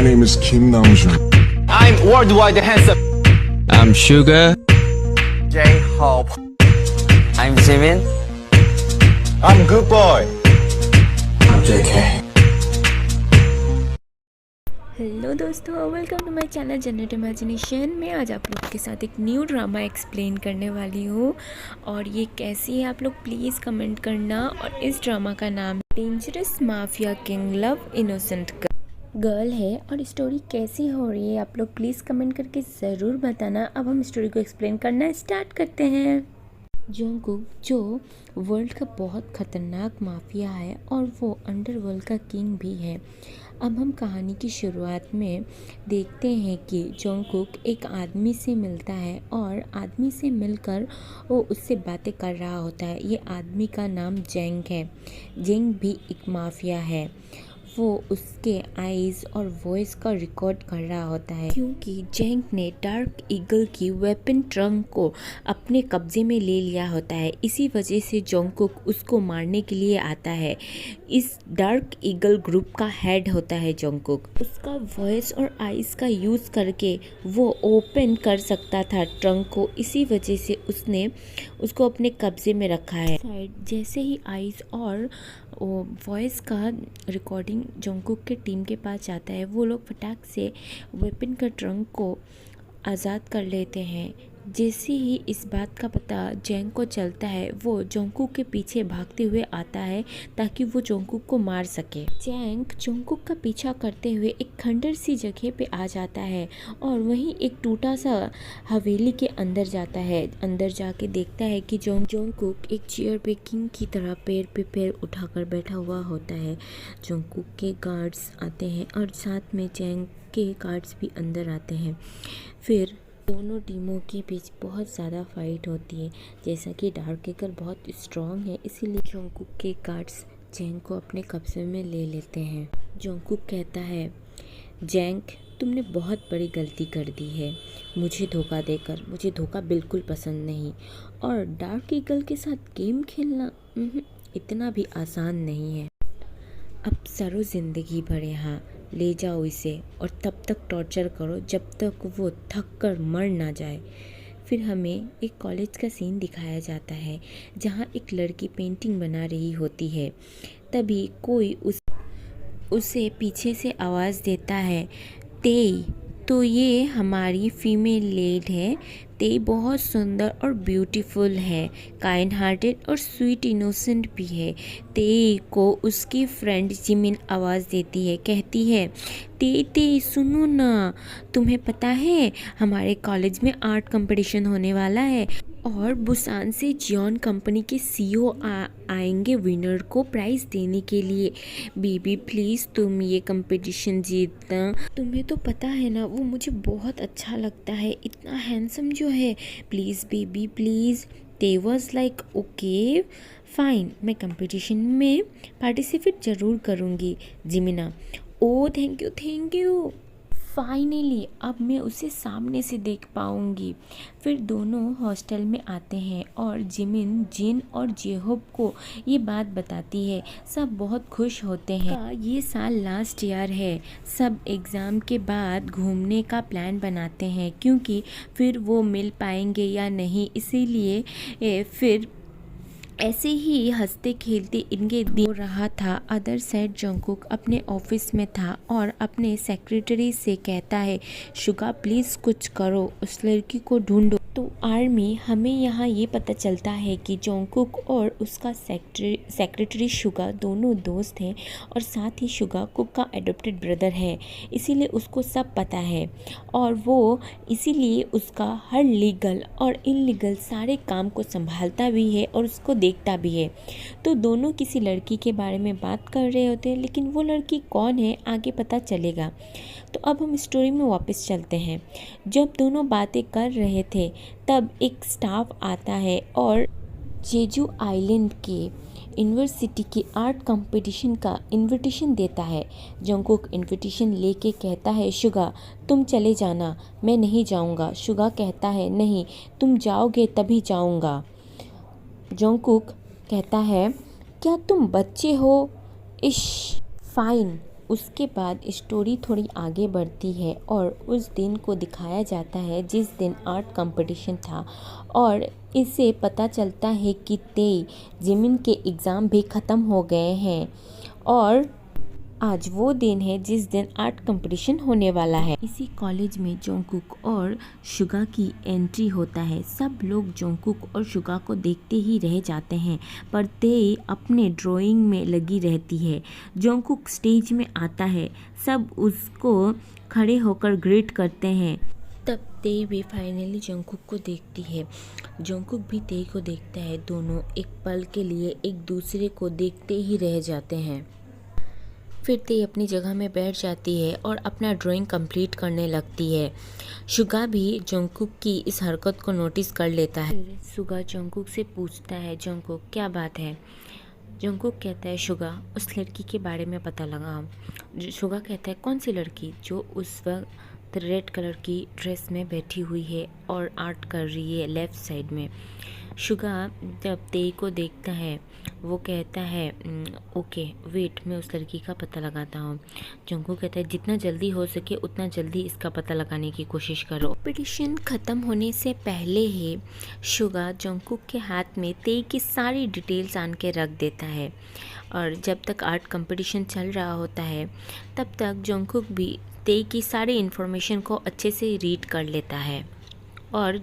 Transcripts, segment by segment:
name is Kim Namjoon. I'm worldwide handsome. I'm Sugar. J-Hope. I'm Jimin. I'm good boy. I'm JK. Hello दोस्तों, welcome to my channel generate imagination. मैं आज आप लोग के साथ एक न्यू ड्रामा एक्सप्लेन करने वाली हूँ और ये कैसी है आप लोग प्लीज़ कमेंट करना। और इस ड्रामा का नाम dangerous mafia king love innocent girl है। और स्टोरी कैसी हो रही है आप लोग प्लीज़ कमेंट करके ज़रूर बताना। अब हम स्टोरी को एक्सप्लेन करना स्टार्ट करते हैं। जोंगकुक जो वर्ल्ड का बहुत ख़तरनाक माफिया है और वो अंडरवर्ल्ड का किंग भी है। अब हम कहानी की शुरुआत में देखते हैं कि जोंगकुक एक आदमी से मिलता है और आदमी से मिलकर वो उससे बातें कर रहा होता है। ये आदमी का नाम जेंग है। जेंग भी एक माफिया है। वो उसके आइज़ और वॉइस का रिकॉर्ड कर रहा होता है क्योंकि जेंग ने डार्क ईगल की वेपन ट्रंक को अपने कब्जे में ले लिया होता है। इसी वजह से जोंगकुक उसको मारने के लिए आता है। इस डार्क ईगल ग्रुप का हेड होता है जोंगकुक। उसका वॉइस और आइज़ का यूज़ करके वो ओपन कर सकता था ट्रंक को। इसी वजह से उसने उसको अपने कब्जे में रखा है। जैसे ही आइज़ और वॉइस का रिकॉर्डिंग जोंगकुक के टीम के पास जाता है, वो लोग फटाक से वेपन का ट्रंक को आज़ाद कर लेते हैं। जैसे ही इस बात का पता जेंग को चलता है, वो जोंगकुक के पीछे भागते हुए आता है ताकि वो जोंगकुक को मार सके। जेंग जोंगकुक का पीछा करते हुए एक खंडर सी जगह पे आ जाता है और वहीं एक टूटा सा हवेली के अंदर जाता है। अंदर जाके देखता है कि जोंगकुक एक चेयर पे किंग की तरह पैर पे पैर उठाकर बैठा हुआ होता है। जोंगकुक के गार्ड्स आते हैं और साथ में जेंग के गार्ड्स भी अंदर आते हैं। फिर दोनों टीमों के बीच बहुत ज़्यादा फाइट होती है। जैसा कि डार्क ईगल बहुत स्ट्रॉन्ग है, इसीलिए जोंगकुक के गार्ड्स जेंग को अपने कब्जे में ले लेते हैं। जोंगकुक कहता है, जेंग तुमने बहुत बड़ी गलती कर दी है मुझे धोखा देकर। मुझे धोखा बिल्कुल पसंद नहीं और डार्क ईगल के साथ गेम खेलना इतना भी आसान नहीं है। अब सरो ज़िंदगी भर यहाँ ले जाओ इसे और तब तक टॉर्चर करो जब तक वो थक कर मर ना जाए। फिर हमें एक कॉलेज का सीन दिखाया जाता है जहाँ एक लड़की पेंटिंग बना रही होती है। तभी कोई उसे पीछे से आवाज़ देता है, तेई तो ये हमारी फीमेल लीड है। तेई बहुत सुंदर और ब्यूटीफुल है, काइंड हार्टेड और स्वीट इनोसेंट भी है। तेई को उसकी फ्रेंड जिमिन आवाज़ देती है, कहती है, तेई सुनो ना, तुम्हें पता है हमारे कॉलेज में आर्ट कंपटीशन होने वाला है और बुसान से जियोन कंपनी के सीईओ आएंगे विनर को प्राइज़ देने के लिए। बेबी प्लीज़ तुम ये कंपटीशन जीतना। तुम्हें तो पता है ना वो मुझे बहुत अच्छा लगता है, इतना हैंडसम जो है। Please baby please. They was like okay fine, मैं कंपटीशन में पार्टिसिपेट ज़रूर करूँगी। जिमिना, ओ थैंक यू। फाइनली अब मैं उसे सामने से देख पाऊंगी। फिर दोनों हॉस्टल में आते हैं और जिमिन जिन और जेहोब को ये बात बताती है। सब बहुत खुश होते हैं। ये साल लास्ट ईयर है। सब एग्ज़ाम के बाद घूमने का प्लान बनाते हैं क्योंकि फिर वो मिल पाएंगे या नहीं, इसीलिए फिर ऐसे ही हंसते खेलते इनके दिन हो रहा था। अदर साइड जोंगकुक अपने ऑफिस में था और अपने सेक्रेटरी से कहता है, शुगा प्लीज़ कुछ करो, उस लड़की को ढूंढो। तो आर्मी हमें यहाँ ये पता चलता है कि जोंगकुक और उसका सेक्रेटरी शुगा दोनों दोस्त हैं और साथ ही शुगा कुक का एडॉप्टेड ब्रदर है, इसीलिए उसको सब पता है और वो इसीलिए उसका हर लीगल और इनलीगल सारे काम को संभालता भी है और उसको देखता भी है। तो दोनों किसी लड़की के बारे में बात कर रहे होते हैं, लेकिन वो लड़की कौन है आगे पता चलेगा। तो अब हम स्टोरी में वापस चलते हैं। जब दोनों बातें कर रहे थे तब एक स्टाफ आता है और जेजू आइलैंड के यूनिवर्सिटी के आर्ट कंपटीशन का इनविटेशन देता है। जोंगकुक इनविटेशन लेके कहता है, शुगा तुम चले जाना, मैं नहीं जाऊंगा। शुगा कहता है, नहीं तुम जाओगे तभी जाऊंगा। जोंगकुक कहता है, क्या तुम बच्चे हो? इश फाइन, उसके बाद स्टोरी थोड़ी आगे बढ़ती है और उस दिन को दिखाया जाता है जिस दिन आर्ट कंपटीशन था और इससे पता चलता है कि तेई जिमिन के एग्ज़ाम भी ख़त्म हो गए हैं और आज वो दिन है जिस दिन आर्ट कंपटीशन होने वाला है। इसी कॉलेज में जोंगकुक और शुगा की एंट्री होता है। सब लोग जोंगकुक और शुगा को देखते ही रह जाते हैं पर तेई अपने ड्राइंग में लगी रहती है। जोंगकुक स्टेज में आता है, सब उसको खड़े होकर ग्रीट करते हैं। तब तेई भी फाइनली जोंगकुक को देखती है। जोंगकुक भी तेई को देखता है। दोनों एक पल के लिए एक दूसरे को देखते ही रह जाते हैं। फिर तेई अपनी जगह में बैठ जाती है और अपना ड्राइंग कंप्लीट करने लगती है। शुगा भी जोंगकुक की इस हरकत को नोटिस कर लेता है। फिर शुगा जोंगकुक से पूछता है, जोंगकुक क्या बात है? जोंगकुक कहता है, शुगा उस लड़की के बारे में पता लगा। शुगा कहता है, कौन सी लड़की? जो उस वक्त रेड कलर की ड्रेस में बैठी हुई है और आर्ट कर रही है लेफ़्ट साइड में। शुगा जब तेई को देखता है वो कहता है, ओके वेट, मैं उस लड़की का पता लगाता हूँ। जोंगकुक कहता है, जितना जल्दी हो सके उतना जल्दी इसका पता लगाने की कोशिश करो। कंपटीशन ख़त्म होने से पहले ही शुगा जोंगकुक के हाथ में तेई की सारी डिटेल्स आन के रख देता है और जब तक आर्ट कंपटीशन चल रहा होता है तब तक जोंगकुक भी तेई की सारी इन्फॉर्मेशन को अच्छे से रीड कर लेता है। और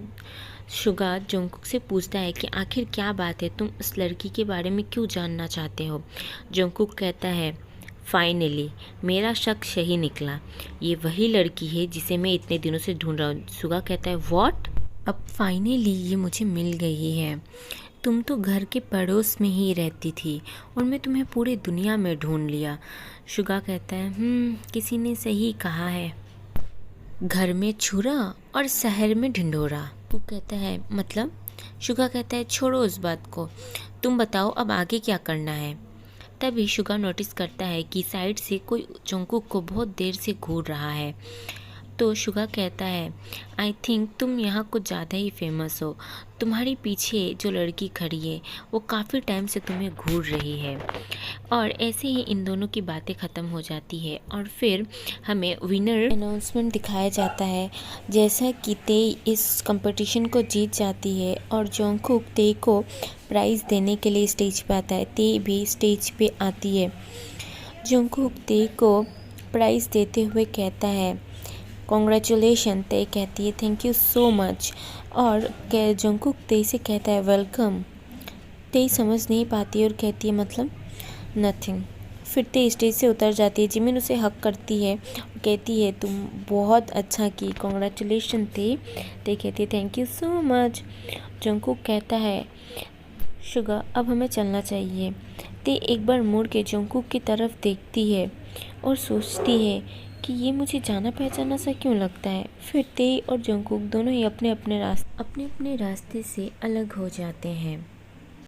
शुगा जोंगकुक से पूछता है कि आखिर क्या बात है, तुम उस लड़की के बारे में क्यों जानना चाहते हो? जोंगकुक कहता है, फाइनली मेरा शक सही निकला, ये वही लड़की है जिसे मैं इतने दिनों से ढूंढ रहा हूँ। शुगा कहता है, व्हाट? अब फाइनली ये मुझे मिल गई है। तुम तो घर के पड़ोस में ही रहती थी और मैं तुम्हें पूरी दुनिया में ढूंढ लिया। शुगा कहता है, किसी ने सही कहा है, घर में छुरा और शहर में ढिंढोरा। वो कहता है, मतलब? शुगा कहता है, छोड़ो उस बात को, तुम बताओ अब आगे क्या करना है। तभी शुगा नोटिस करता है कि साइड से कोई जोंगकुक को बहुत देर से घूर रहा है। तो शुगा कहता है, आई थिंक तुम यहाँ कुछ ज़्यादा ही फेमस हो। तुम्हारी पीछे जो लड़की खड़ी है वो काफ़ी टाइम से तुम्हें घूर रही है। और ऐसे ही इन दोनों की बातें ख़त्म हो जाती है और फिर हमें विनर अनाउंसमेंट दिखाया जाता है। जैसा कि तेई इस कंपटीशन को जीत जाती है और जोंगकुक तेई को प्राइज़ देने के लिए स्टेज पे आता है। तेई भी स्टेज पे आती है। जोंगकुक तेई को प्राइज़ देते हुए कहता है, कॉन्ग्रेचुलेशन। तेई कहती है, थैंक यू सो मच। और जोंगकुक तेई से कहता है, वेलकम। तेई समझ नहीं पाती है और कहती है, मतलब? नथिंग। फिर तेई स्टेज से उतर जाती है। जिमिन उसे हक करती है और कहती है, तुम बहुत अच्छा की, कॉन्ग्रेचुलेशन तेई। तेई कहती है, thank you so much. Jungkook कहता है, शुगा अब हमें चलना चाहिए। तेई एक बार मुड़ के जोंगकुक की तरफ देखती है और सोचती है कि ये मुझे जाना पहचाना सा क्यों लगता है। फिर तेई और जोंगकुक दोनों ही अपने अपने रास्ते से अलग हो जाते हैं।